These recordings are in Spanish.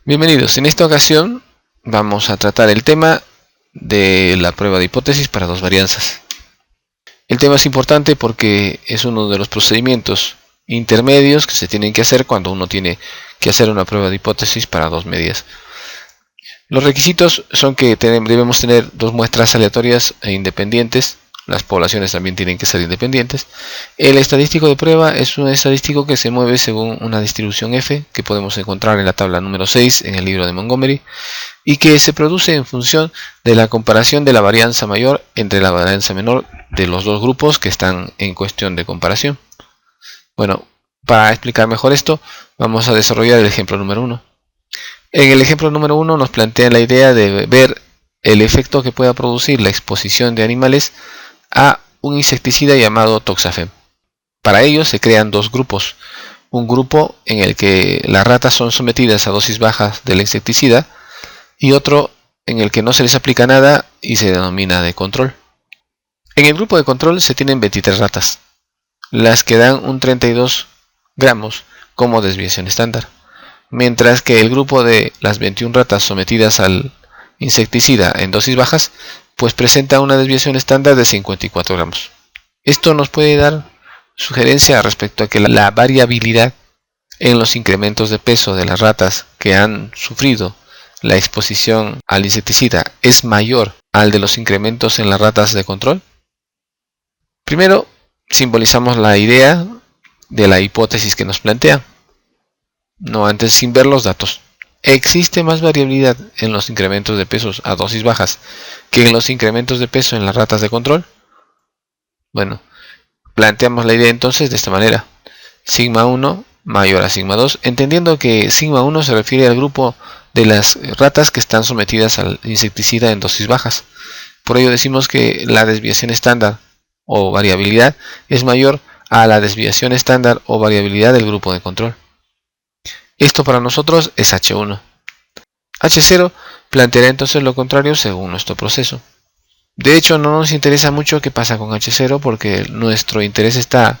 Bienvenidos, en esta ocasión vamos a tratar el tema de la prueba de hipótesis para dos varianzas. El tema es importante porque es uno de los procedimientos intermedios que se tienen que hacer cuando uno tiene que hacer una prueba de hipótesis para dos medidas. Los requisitos son que debemos tener dos muestras aleatorias e independientes. Las poblaciones también tienen que ser independientes. El estadístico de prueba es un estadístico que se mueve según una distribución F que podemos encontrar en la tabla número 6 en el libro de Montgomery y que se produce en función de la comparación de la varianza mayor entre la varianza menor de los dos grupos que están en cuestión de comparación. Bueno, para explicar mejor esto, vamos a desarrollar el ejemplo número 1. En el ejemplo número 1 nos plantea la idea de ver el efecto que pueda producir la exposición de animales a un insecticida llamado Toxafem. Para ello se crean dos grupos. Un grupo en el que las ratas son sometidas a dosis bajas del insecticida y otro en el que no se les aplica nada y se denomina de control. En el grupo de control se tienen 23 ratas, las que dan un 32 gramos como desviación estándar, mientras que el grupo de las 21 ratas sometidas al insecticida en dosis bajas pues presenta una desviación estándar de 54 gramos. Esto nos puede dar sugerencia respecto a que la variabilidad en los incrementos de peso de las ratas que han sufrido la exposición al insecticida es mayor al de los incrementos en las ratas de control. Primero, simbolizamos la idea de la hipótesis que nos plantea, no antes sin ver los datos. ¿Existe más variabilidad en los incrementos de pesos a dosis bajas que en los incrementos de peso en las ratas de control? Bueno, planteamos la idea entonces de esta manera. Sigma 1 mayor a sigma 2, entendiendo que sigma 1 se refiere al grupo de las ratas que están sometidas al insecticida en dosis bajas. Por ello decimos que la desviación estándar o variabilidad es mayor a la desviación estándar o variabilidad del grupo de control. Esto para nosotros es H1. H0 planteará entonces lo contrario según nuestro proceso. De hecho, no nos interesa mucho qué pasa con H0 porque nuestro interés está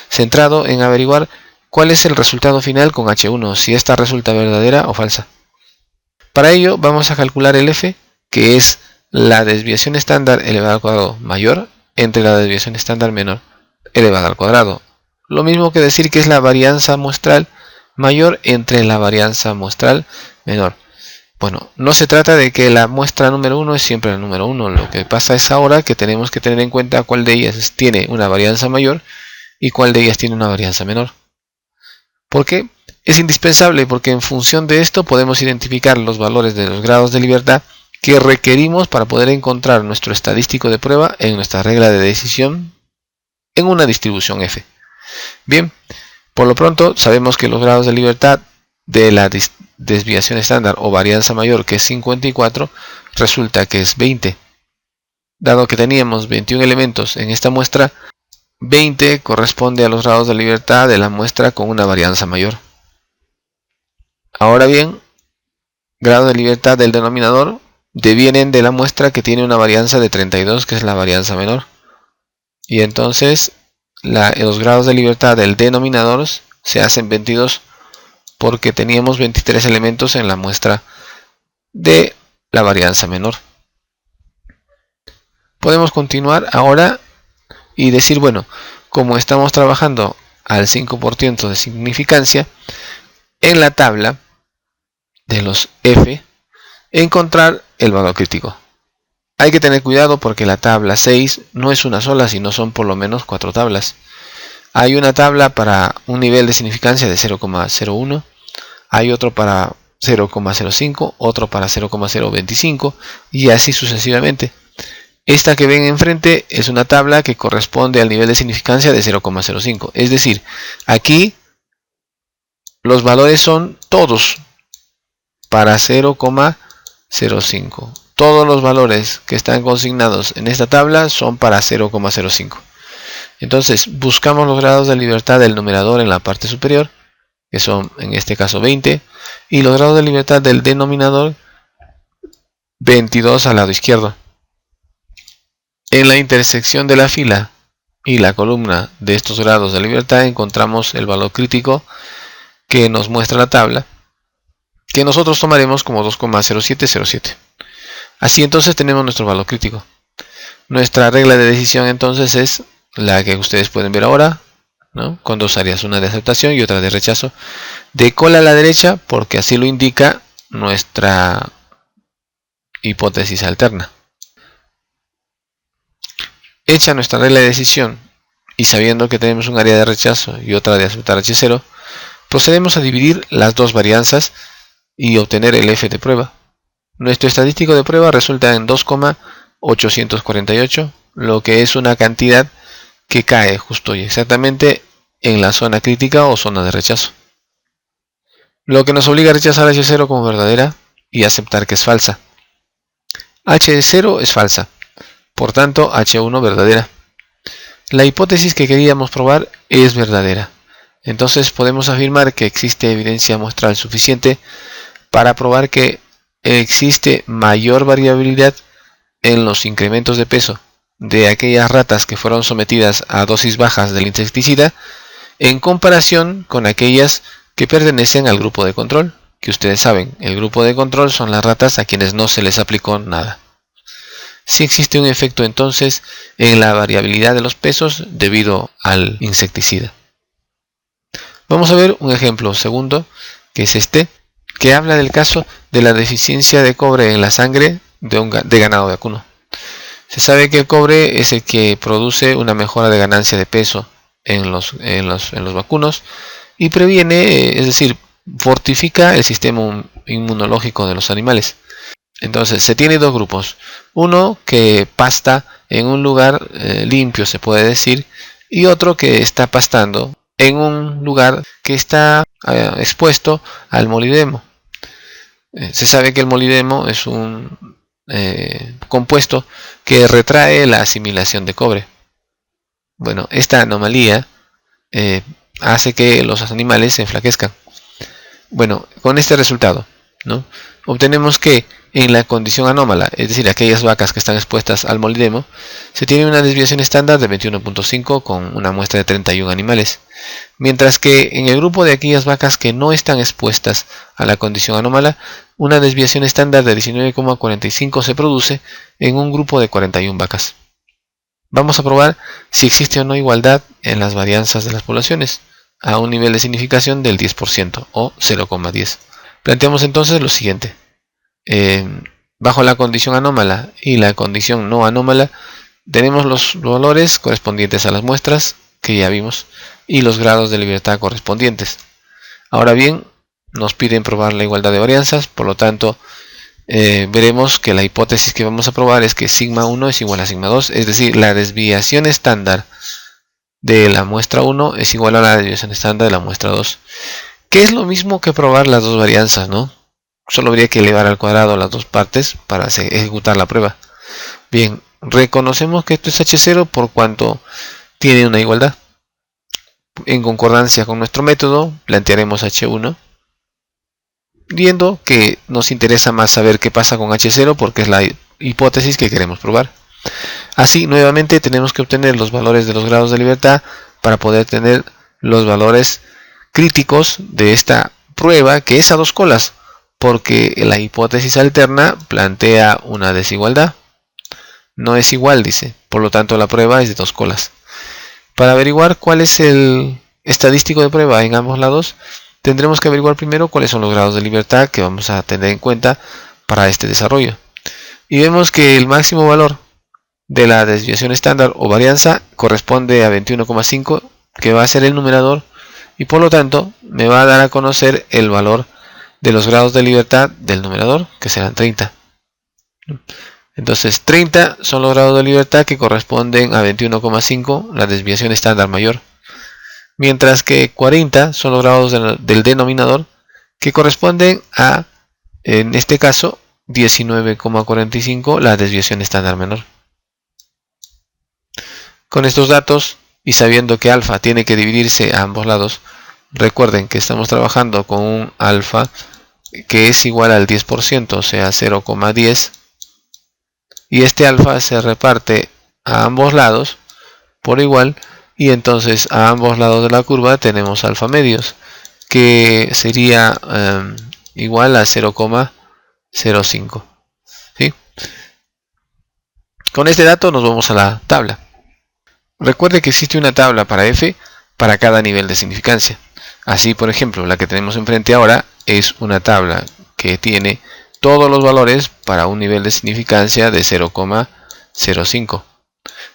centrado en averiguar cuál es el resultado final con H1, si esta resulta verdadera o falsa. Para ello vamos a calcular el F, que es la desviación estándar elevada al cuadrado mayor entre la desviación estándar menor elevada al cuadrado. Lo mismo que decir que es la varianza muestral mayor entre la varianza muestral menor. Bueno, no se trata de que la muestra número 1 es siempre la número 1. Lo que pasa es ahora que tenemos que tener en cuenta cuál de ellas tiene una varianza mayor y cuál de ellas tiene una varianza menor. ¿Por qué? Es indispensable porque en función de esto podemos identificar los valores de los grados de libertad que requerimos para poder encontrar nuestro estadístico de prueba en nuestra regla de decisión en una distribución F. Bien, por lo pronto sabemos que los grados de libertad de la desviación estándar o varianza mayor, que es 54, resulta que es 20. Dado que teníamos 21 elementos en esta muestra, 20 corresponde a los grados de libertad de la muestra con una varianza mayor. Ahora bien, grado de libertad del denominador devienen de la muestra que tiene una varianza de 32, que es la varianza menor. Y entonces los grados de libertad del denominador se hacen 22 porque teníamos 23 elementos en la muestra de la varianza menor. Podemos continuar ahora y decir, bueno, como estamos trabajando al 5% de significancia, en la tabla de los F, encontrar el valor crítico. Hay que tener cuidado porque la tabla 6 no es una sola, sino son por lo menos 4 tablas. Hay una tabla para un nivel de significancia de 0,01, hay otro para 0,05, otro para 0,025 y así sucesivamente. Esta que ven enfrente es una tabla que corresponde al nivel de significancia de 0,05. Es decir, aquí los valores son todos para 0,05. Todos los valores que están consignados en esta tabla son para 0,05. Entonces buscamos los grados de libertad del numerador en la parte superior, que son en este caso 20, y los grados de libertad del denominador 22 al lado izquierdo. En la intersección de la fila y la columna de estos grados de libertad encontramos el valor crítico que nos muestra la tabla que nosotros tomaremos como 2,0707. Así entonces tenemos nuestro valor crítico. Nuestra regla de decisión entonces es la que ustedes pueden ver ahora, ¿no? Con dos áreas, una de aceptación y otra de rechazo. De cola a la derecha, porque así lo indica nuestra hipótesis alterna. Hecha nuestra regla de decisión y sabiendo que tenemos un área de rechazo y otra de aceptar H0, procedemos a dividir las dos varianzas y obtener el F de prueba. Nuestro estadístico de prueba resulta en 2,848, lo que es una cantidad que cae justo y exactamente en la zona crítica o zona de rechazo. Lo que nos obliga a rechazar H0 como verdadera y aceptar que es falsa. H0 es falsa, por tanto H1 verdadera. La hipótesis que queríamos probar es verdadera. Entonces podemos afirmar que existe evidencia muestral suficiente para probar que existe mayor variabilidad en los incrementos de peso de aquellas ratas que fueron sometidas a dosis bajas del insecticida en comparación con aquellas que pertenecen al grupo de control, que ustedes saben, el grupo de control son las ratas a quienes no se les aplicó nada. Sí existe un efecto entonces en la variabilidad de los pesos debido al insecticida. Vamos a ver un ejemplo segundo, que es este, que habla del caso de la deficiencia de cobre en la sangre de ganado vacuno. Se sabe que el cobre es el que produce una mejora de ganancia de peso en los vacunos y previene, es decir, fortifica el sistema inmunológico de los animales. Entonces se tiene dos grupos, uno que pasta en un lugar limpio, se puede decir, y otro que está pastando en un lugar que está expuesto al molibdeno. Se sabe que el molibdeno es un compuesto que retrae la asimilación de cobre. Bueno, esta anomalía hace que los animales se enflaquezcan. Bueno, con este resultado, ¿no?, obtenemos que en la condición anómala, es decir, aquellas vacas que están expuestas al molibdeno, se tiene una desviación estándar de 21.5 con una muestra de 31 animales, mientras que en el grupo de aquellas vacas que no están expuestas a la condición anómala, una desviación estándar de 19,45 se produce en un grupo de 41 vacas. Vamos a probar si existe o no igualdad en las varianzas de las poblaciones a un nivel de significación del 10% o 0,10. Planteamos entonces lo siguiente. Bajo la condición anómala y la condición no anómala tenemos los valores correspondientes a las muestras que ya vimos y los grados de libertad correspondientes. Ahora bien, nos piden probar la igualdad de varianzas, por lo tanto veremos que la hipótesis que vamos a probar es que sigma 1 es igual a sigma 2, es decir, la desviación estándar de la muestra 1 es igual a la desviación estándar de la muestra 2, que es lo mismo que probar las dos varianzas, ¿no? Solo habría que elevar al cuadrado las dos partes para ejecutar la prueba. Bien, reconocemos que esto es H0 por cuanto tiene una igualdad. En concordancia con nuestro método, plantearemos H1, viendo que nos interesa más saber qué pasa con H0 porque es la hipótesis que queremos probar. Así, nuevamente tenemos que obtener los valores de los grados de libertad para poder tener los valores críticos de esta prueba, que es a dos colas, porque la hipótesis alterna plantea una desigualdad. No es igual, dice, por lo tanto la prueba es de dos colas. Para averiguar cuál es el estadístico de prueba en ambos lados, tendremos que averiguar primero cuáles son los grados de libertad que vamos a tener en cuenta para este desarrollo. Y vemos que el máximo valor de la desviación estándar o varianza corresponde a 21,5, que va a ser el numerador, y por lo tanto me va a dar a conocer el valor de los grados de libertad del numerador, que serán 30. Entonces 30 son los grados de libertad que corresponden a 21,5, la desviación estándar mayor, mientras que 40 son los grados del denominador, que corresponden a, en este caso, 19,45, la desviación estándar menor. Con estos datos y sabiendo que alfa tiene que dividirse a ambos lados, recuerden que estamos trabajando con un alfa que es igual al 10%, o sea 0,10, y este alfa se reparte a ambos lados por igual, y entonces a ambos lados de la curva tenemos alfa medios, que sería igual a 0,05. ¿Sí? Con este dato nos vamos a la tabla. Recuerde que existe una tabla para f para cada nivel de significancia. Así, por ejemplo, la que tenemos enfrente ahora es una tabla que tiene todos los valores para un nivel de significancia de 0,05.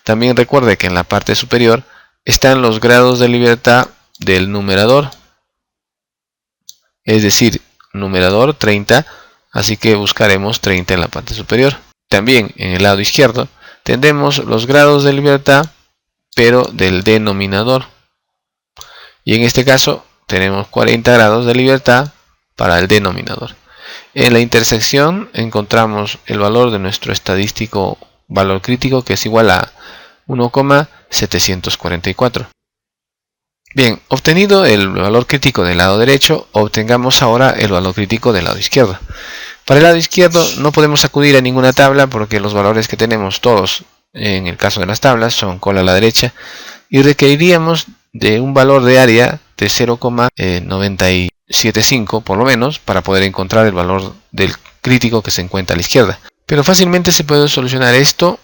También recuerde que en la parte superior están los grados de libertad del numerador, es decir, numerador 30, así que buscaremos 30 en la parte superior. También en el lado izquierdo tendremos los grados de libertad, pero del denominador, y en este caso tenemos 40 grados de libertad para el denominador. En la intersección encontramos el valor de nuestro estadístico valor crítico, que es igual a 1,744. Bien, obtenido el valor crítico del lado derecho, obtengamos ahora el valor crítico del lado izquierdo. Para el lado izquierdo no podemos acudir a ninguna tabla porque los valores que tenemos todos, en el caso de las tablas, son cola a la derecha, y requeriríamos de un valor de área de 0,975 por lo menos para poder encontrar el valor del crítico que se encuentra a la izquierda. Pero fácilmente se puede solucionar esto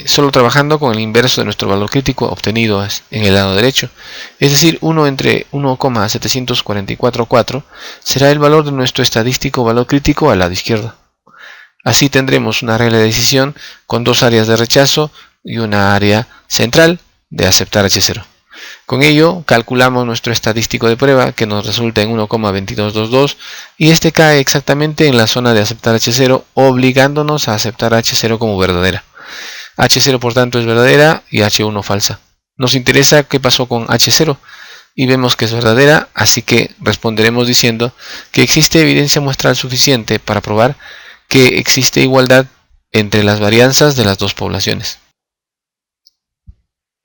solo trabajando con el inverso de nuestro valor crítico obtenido en el lado derecho. Es decir, 1 entre 1,7444 será el valor de nuestro estadístico valor crítico al lado izquierdo. Así tendremos una regla de decisión con dos áreas de rechazo y una área central de aceptar H0. Con ello calculamos nuestro estadístico de prueba, que nos resulta en 1,2222, y este cae exactamente en la zona de aceptar H0, obligándonos a aceptar H0 como verdadera. H0 por tanto es verdadera y H1 falsa. Nos interesa qué pasó con H0 y vemos que es verdadera, así que responderemos diciendo que existe evidencia muestral suficiente para probar que existe igualdad entre las varianzas de las dos poblaciones.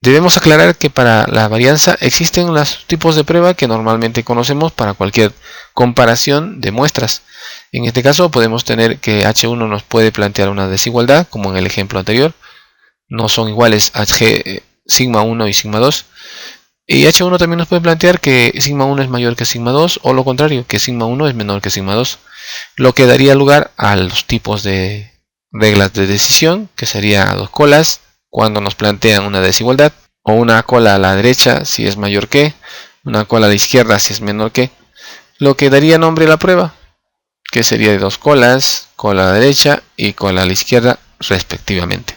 Debemos aclarar que para la varianza existen los tipos de prueba que normalmente conocemos para cualquier comparación de muestras. En este caso podemos tener que H1 nos puede plantear una desigualdad, como en el ejemplo anterior. No son iguales sigma 1 y sigma 2. Y H1 también nos puede plantear que sigma 1 es mayor que sigma 2, o lo contrario, que sigma 1 es menor que sigma 2. Lo que daría lugar a los tipos de reglas de decisión, que sería dos colas, cuando nos plantean una desigualdad, o una cola a la derecha si es mayor que, una cola a la izquierda si es menor que, lo que daría nombre a la prueba, que sería de dos colas, cola a la derecha y cola a la izquierda respectivamente.